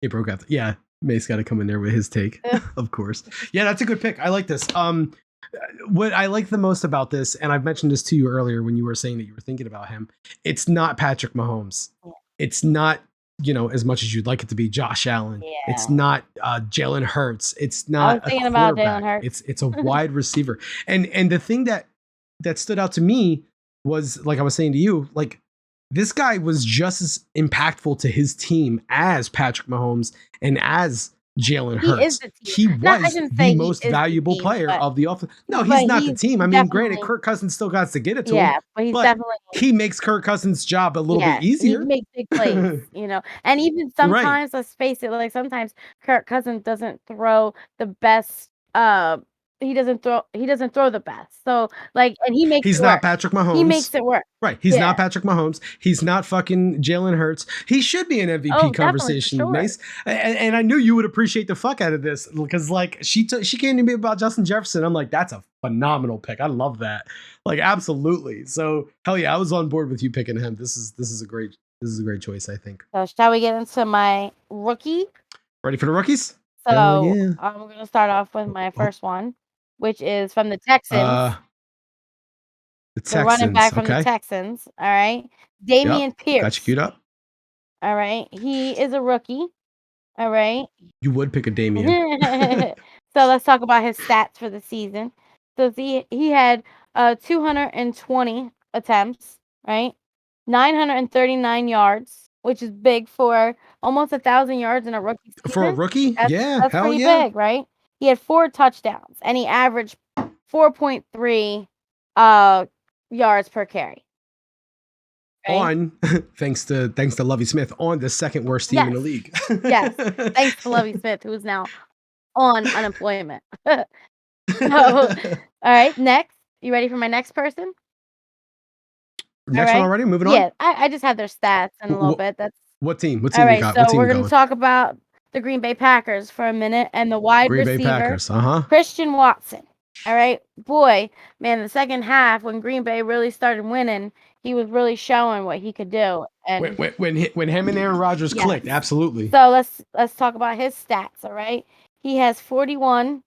He broke out. Yeah, Mace got to come in there with his take, of course. Yeah, that's a good pick. I like this. What I like the most about this, and I've mentioned this to you earlier when you were saying that you were thinking about him, it's not Patrick Mahomes. It's not, as much as you'd like it to be Josh Allen. Yeah. It's not Jalen Hurts. It's not was thinking a about Jalen quarterback. Hurts. It's a wide receiver. And the thing that stood out to me was, like I was saying to you, like this guy was just as impactful to his team as Patrick Mahomes and as Jalen He is Hurts. the team. He Not, I was shouldn't the say he most is the valuable team, player but of the offense. No, but he's not the he's team. I mean, granted, definitely Kirk Cousins still got to get it to him, yeah, but he's but definitely he makes Kirk Cousins' job a little bit yes, he easier. makes big plays, you know. And even Right. sometimes, let's face it, like sometimes Kirk Cousins doesn't throw the best. He doesn't throw the best. So like, and he makes He's it not work. Patrick He Mahomes. makes it work. Right. He's Yeah. not Patrick Mahomes. He's not fucking Jalen Hurts. He should be an MVP Oh, definitely for conversation, sure. Mace. And I knew you would appreciate the fuck out of this because, like, she came to me about Justin Jefferson. I'm like, that's a phenomenal pick. I love that. Like, absolutely. So, hell yeah, I was on board with you picking him. This is a great choice, I think. So shall we get into my rookie? Ready for the rookies? So Hell yeah. I'm gonna start off with my first one, which is from the Texans. The The running back Texans. from the Okay. Texans. All right, Yep. Dameon Got you Pierce. queued up. All right, he is a rookie. All right. You would pick a Damien. So let's talk about his stats for the season. So he had 220 attempts, right? 939 yards, which is big for almost 1,000 yards in a rookie season. For a rookie? Yeah. That's Hell pretty yeah. big, right? He had 4 touchdowns and he averaged 4.3 yards per carry. Right? On thanks to Lovie Smith on the second worst team in the league. Yes. Thanks to Lovie Smith, who's now on unemployment. So, all right, next. You ready for my next person? Next one already? Moving on? Yeah, I just have their stats in a little bit. That's What team? What all team you right. got? So What team we're you going going? to talk about the Green Bay Packers for a minute and the wide Green Bay receiver Packers. Christian Watson. All right, boy, man, the second half when Green Bay really started winning, he was really showing what he could do. And When him and Aaron Rodgers Yes. clicked, absolutely. so let's talk about his stats. All right, he has 41.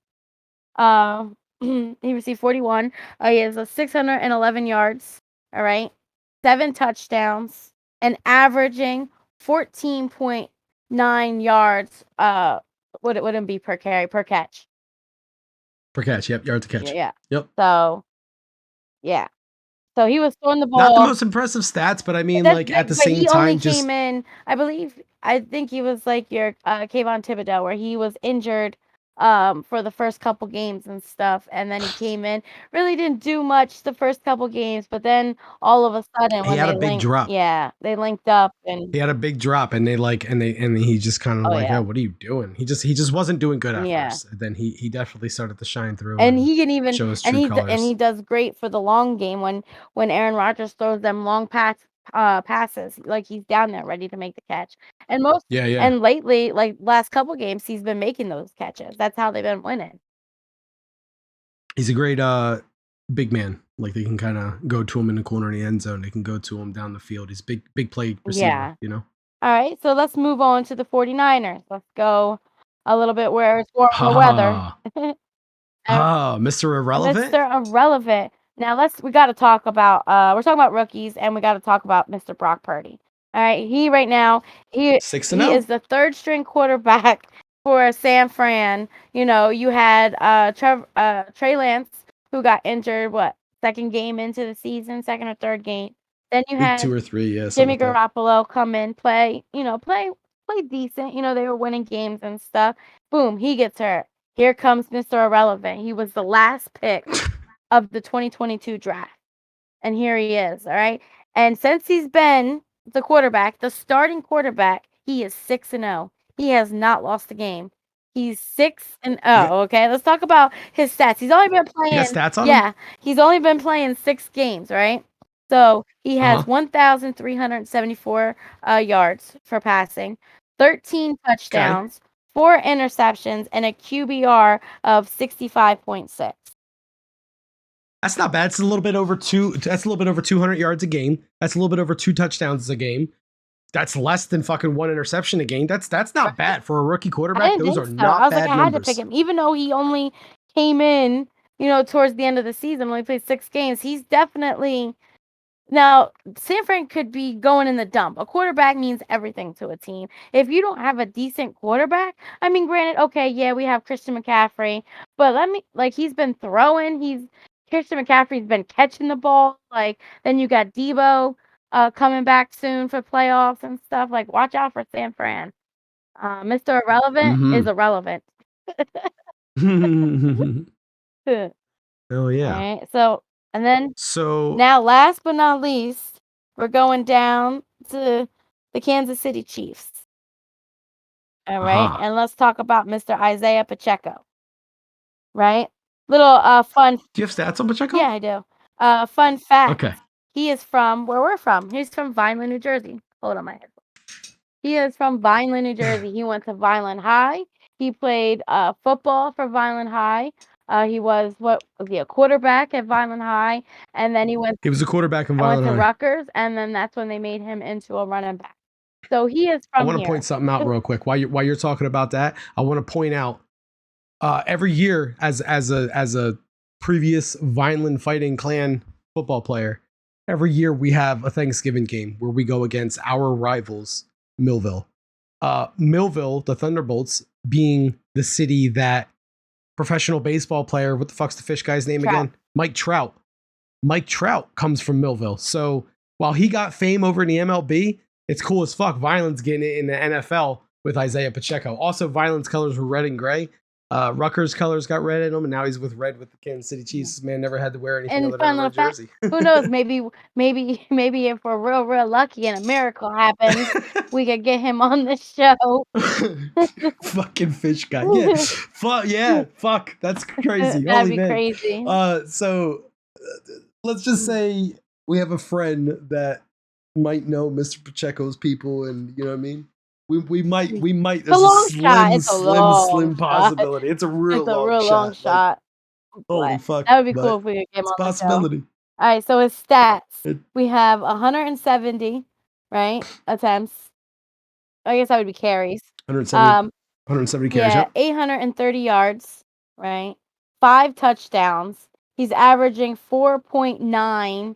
He received 41. He has a 611 yards. All right, 7 touchdowns, and averaging 14.9 yards. Would it be per carry per catch? Per catch, yep, yard to catch. Yeah. Yep. So, yeah. So he was throwing the ball. Not the most impressive stats, but I mean, That's like good, at the but same he time, only just came in. I think he was like your Kayvon Thibodeau, where he was injured for the first couple games and stuff, and then he came in. Really didn't do much the first couple games, but then all of a sudden, he when had they a big drop. yeah, they linked up and He had a big drop, and he just kind of Oh, like, yeah. oh, what are you doing? He just wasn't doing good at Yeah. first. And then he definitely started to shine through. and he can even show his and true he colors. and he does great for the long game when Aaron Rodgers throws them long passes, like he's down there ready to make the catch. And Yeah. and lately, like last couple games, he's been making those catches. That's how they've been winning. He's a great big man. Like they can kind of go to him in the corner in the end zone. They can go to him down the field. He's big play receiver. Yeah. You know. All right, so let's move on to the 49ers. Let's go a little bit where it's warmer weather. Mr. Irrelevant. Mr. Irrelevant. Now we got to talk about we're talking about rookies and we got to talk about Mr. Brock Purdy. All right, he right now he 6-0. is the third string quarterback for San Fran. You know, you had Trey Lance who got injured second game into the season, second or third game. Then you had 2 or 3, yeah. Jimmy like that. Garoppolo come in, play decent. You know, they were winning games and stuff. Boom, he gets hurt. Here comes Mr. Irrelevant. He was the last pick of the 2022 draft. And here he is, all right? And since he's been the quarterback, the starting quarterback, he is 6-0. He has not lost a game. He's 6-0, okay? Let's talk about his stats. He's only been playing You got stats on him? Yeah, he's only been playing 6 games, right? So he has 1,374 yards for passing, 13 touchdowns, 4 interceptions, and a QBR of 65.6. That's not bad. It's a little bit over 200 yards a game. That's a little bit over 2 touchdowns a game. That's less than fucking 1 interception a game. That's not bad for a rookie I quarterback. didn't Those think are so. not I was bad like, I had to numbers. pick him, even though he only came in, you know, towards the end of the season, only played 6 games. He's definitely now San Fran could be going in the dump. A quarterback means everything to a team. If you don't have a decent quarterback, I mean, granted, okay, yeah, we have Christian McCaffrey, but he's been throwing. Christian McCaffrey's been catching the ball. Like then you got Debo. coming back soon for playoffs and stuff. Like, watch out for San Fran. Mr. Irrelevant is irrelevant. Oh yeah. Alright, so and then So now last but not least, we're going down to the Kansas City Chiefs. All right, uh-huh. and let's talk about Mr. Isaiah Pacheco. Right? Little fun. Do you have stats on Pacheco? Yeah, I do. Fun fact. Okay. He is from where we're from. He's from Vineland, New Jersey. Hold on my head. He is from Vineland, New Jersey. He went to Vineland High. He played football for Vineland High. He was a quarterback at Vineland High, and then he was a quarterback in went Vineland to High. Rutgers, and then that's when they made him into a running back. So he is I from want to here. point something out real quick. While you're talking about that, I want to point out every year as a previous Vineland Fighting Clan football player, every year we have a Thanksgiving game where we go against our rivals, Millville. Millville, the Thunderbolts, being the city that professional baseball player, what the fuck's the fish guy's name Trout. again? Mike Trout. Mike Trout comes from Millville. So while he got fame over in the MLB, it's cool as fuck. Vineland's getting it in the NFL with Isaiah Pacheco. Also, Vineland's colors were red and gray. Rutgers colors got red in them, and now he's with red with the Kansas City Chiefs. This man never had to wear anything And other fun than a red little fact, jersey. who knows? Maybe if we're real lucky and a miracle happens, we could get him on the show. Fucking fish guy. Yeah. Fuck. Yeah. Fuck. That's crazy. That'd Holy be man. crazy. So let's just say we have a friend that might know Mr. Pacheco's people, and you know what I mean. We might. It's There's a long shot. It's a long slim shot. possibility. It's a real, It's a real long Like, shot. holy But fuck. that would be but cool if we could get him It's a on the show. possibility. All right, so his stats. It- We have 170, right? Attempts. I guess that would be carries. 170 carries. Yeah, Yep. 830 yards, right? 5 touchdowns. He's averaging 4.9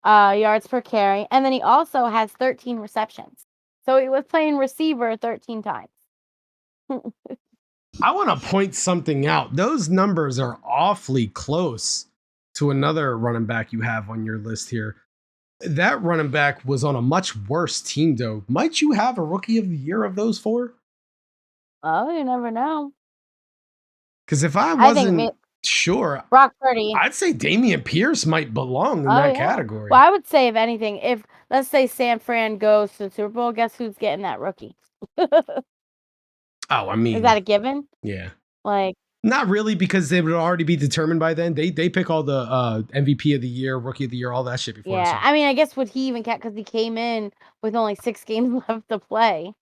yards per carry, and then he also has 13 receptions. So he was playing receiver 13 times. I want to point something out. Those numbers are awfully close to another running back you have on your list here. That running back was on a much worse team, though. Might you have a rookie of the year of those 4? Oh, you never know. Because if I I think wasn't sure, Brock Purdy. I'd say Damian Pierce might belong in Oh, that yeah. category. Well, I would say, if anything, if let's say San Fran goes to the Super Bowl, guess who's getting that rookie? Oh, I mean, Is that a given? yeah. Like, Not really, because they would already be determined by then. They pick all the MVP of the year, rookie of the year, all that shit before. yeah. So. I mean, I guess would he even count because he came in with only 6 games left to play.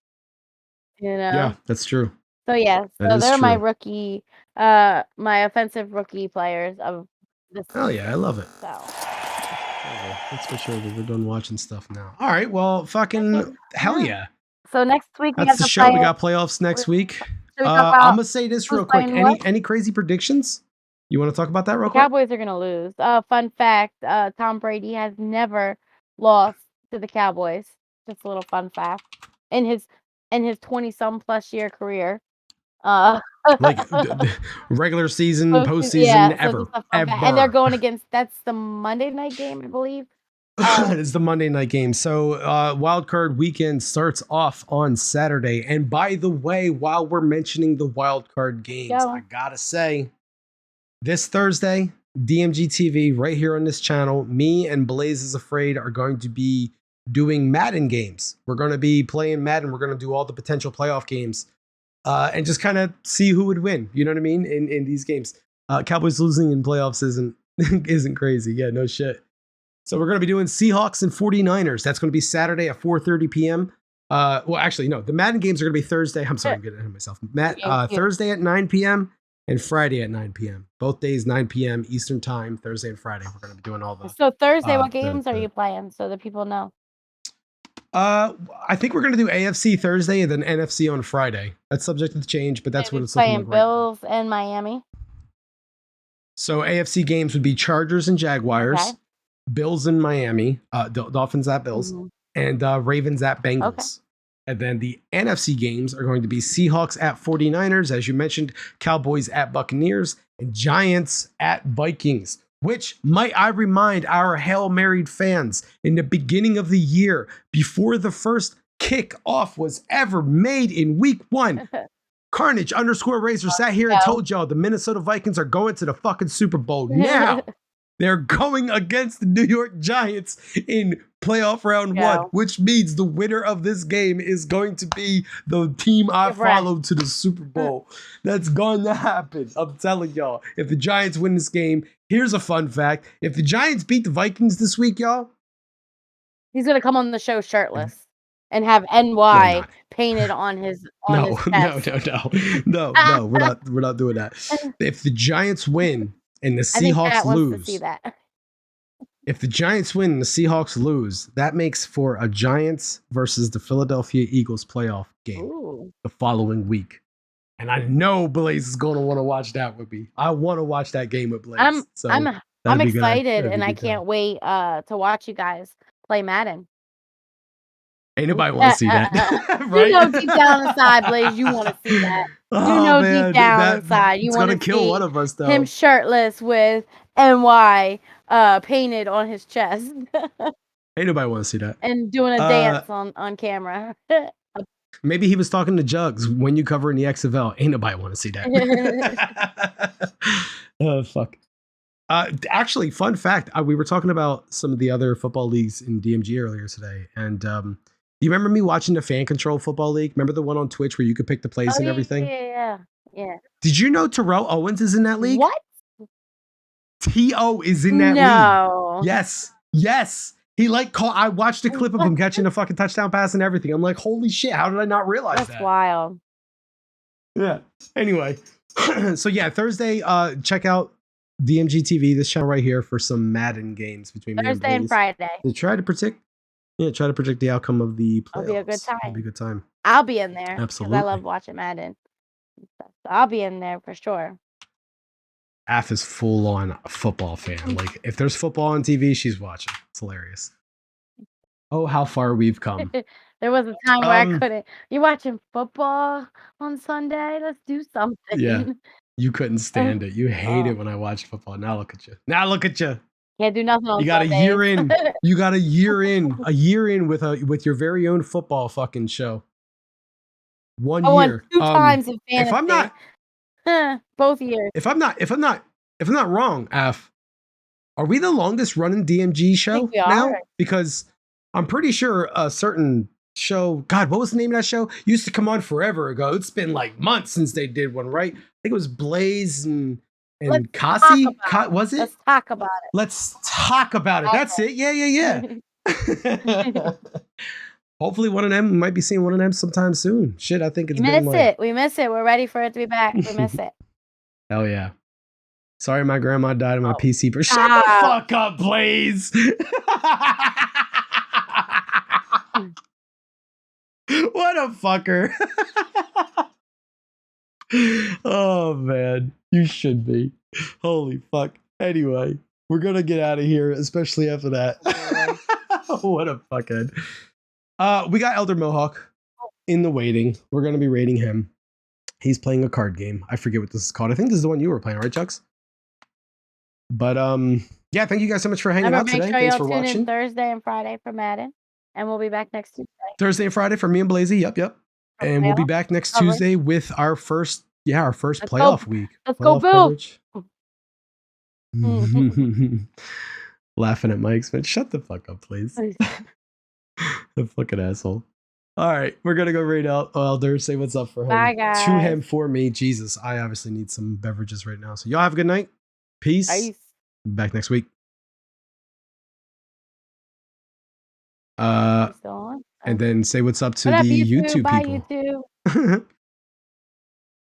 You know. Yeah, that's true. So yeah. That So is they're my true. rookie, my offensive rookie players of this. Oh yeah, I love it. So Okay, let's make sure that we're done watching stuff now. All right, well, fucking hell yeah. so next week we That's have the to show. play. We got playoffs next week. Should we talk about I'm gonna say this who's real quick. playing what? Any crazy predictions? You want to talk about that real The quick? Cowboys are gonna lose. Fun fact: Tom Brady has never lost to the Cowboys. Just a little fun fact in his 20-some plus year career. Like regular season, postseason, yeah, so ever, just a fun fact. And they're going against that's the Monday night game, I believe. It's the Monday night game. So wild card weekend starts off on Saturday. And by the way, while we're mentioning the wild card games, Go. I gotta say, this Thursday, DMG TV, right here on this channel, me and Blaze is Afraid are going to be doing Madden games. We're going to be playing Madden. We're going to do all the potential playoff games and just kind of see who would win. You know what I mean? In these games, Cowboys losing in playoffs isn't crazy. Yeah, no shit. So we're going to be doing Seahawks and 49ers. That's going to be Saturday at 4:30 p.m. Well, actually, no. The Madden games are going to be Thursday. I'm sorry, I'm getting ahead of myself. Thursday at 9 p.m. and Friday at 9 p.m. Both days, 9 p.m. Eastern time, Thursday and Friday. We're going to be doing all the... So Thursday, what the- games are the- you playing so that people know? I think we're going to do AFC Thursday and then NFC on Friday. That's subject to change, but that's what it's looking playing like right now. Bills and Miami. So AFC games would be Chargers and Jaguars, Okay. Bills and Miami, Dolphins at Bills, Mhm. and Ravens at Bengals. Okay. And then the NFC games are going to be Seahawks at 49ers, as you mentioned, Cowboys at Buccaneers, and Giants at Vikings. which might I remind our Hail Married fans, in the beginning of the year, before the first kickoff was ever made in week 1, Carnage _ Razor sat here and told y'all the Minnesota Vikings are going to the fucking Super Bowl. Now they're going against the New York Giants in playoff round 1, which means the winner of this game is going to be the team I follow to the Super Bowl. That's going to happen. I'm telling y'all. If the Giants win this game, here's a fun fact. If the Giants beat the Vikings this week, y'all, he's going to come on the show shirtless and have NY painted on his chest. No, we're not doing that. If the Giants win and the Seahawks lose, if the Giants win and the Seahawks lose, that makes for a Giants versus the Philadelphia Eagles playoff game the following week. And I know Blaze is going to want to watch that with me. I want to watch that game with Blaze. I'm excited, and I can't wait to watch you guys play Madden. Ain't nobody want to see that. Right? You know deep down inside, Blaze, you want to see that. Deep down inside, you want to kill one of us, though. Him shirtless with NY painted on his chest. Ain't nobody want to see that. And doing a dance on camera. Maybe he was talking to Jugs when you covering the XFL. Ain't nobody want to see that. Oh, fuck. Actually, fun fact. We were talking about some of the other football leagues in DMG earlier today. And do you remember me watching the Fan Control Football League? Remember the one on Twitch where you could pick the plays and everything? Yeah. Did you know Terrell Owens is in that league? What? T.O. is in that league. Yes. He I watched a clip of him catching a fucking touchdown pass and everything. I'm like, holy shit, how did I not realize that? That's wild. Yeah. Anyway, so yeah, Thursday, check out DMG TV, this channel right here, for some Madden games between Thursday and Friday. To try to predict the outcome of the playoffs. It'll be a good time. It'll be a good time. I'll be in there. Absolutely. I love watching Madden. So I'll be in there for sure. Af is full on a football fan. Like, if there's football on TV, she's watching. It's hilarious. Oh, how far we've come. There was a time where I couldn't. You watching football on Sunday? Let's do something. Yeah. You couldn't stand it. You hate it when I watched football. Now look at you. Can't do nothing on You got Sundays. a year in. You got a year in with your very own football fucking show. 1 year. 2 times in fantasy. If I'm not both years. If I'm not wrong, Af, are we the longest running DMG show now? Because I'm pretty sure a certain show, God, what was the name of that show? Used to come on forever ago. It's been like months since they did one, right? I think it was Blaze and Kasi. Was it? Let's talk about it. Let's talk about it. That's it. Yeah. Hopefully one of them, we might be seeing one of them sometime soon. Shit, I think it's been like... We miss it. We're ready for it to be back. We miss it. Hell yeah. Sorry my grandma died on my PC, but shut the fuck up, Blaze. What a fucker. Oh, man. You should be. Holy fuck. Anyway, we're going to get out of here, especially after that. What a fuckhead. We got Elder Mohawk in the waiting. We're going to be rating him. He's playing a card game. I forget what this is called. I think this is the one you were playing, right, Chucks? But yeah, thank you guys so much for hanging out today. Thanks for watching. In Thursday and Friday for Madden, and we'll be back next Tuesday. Thursday and Friday for me and Blazy. Yep. And we'll be back next Tuesday with our first playoff week. Let's go, Bill. Laughing at Mike's, but shut the fuck up, please. The fucking asshole. All right, we're gonna go rate out Elder. Say what's up for him. Bye, guys. To him for me. Jesus, I obviously need some beverages right now. So y'all have a good night. Peace. Back next week. And then say what's up to the YouTube people. YouTube?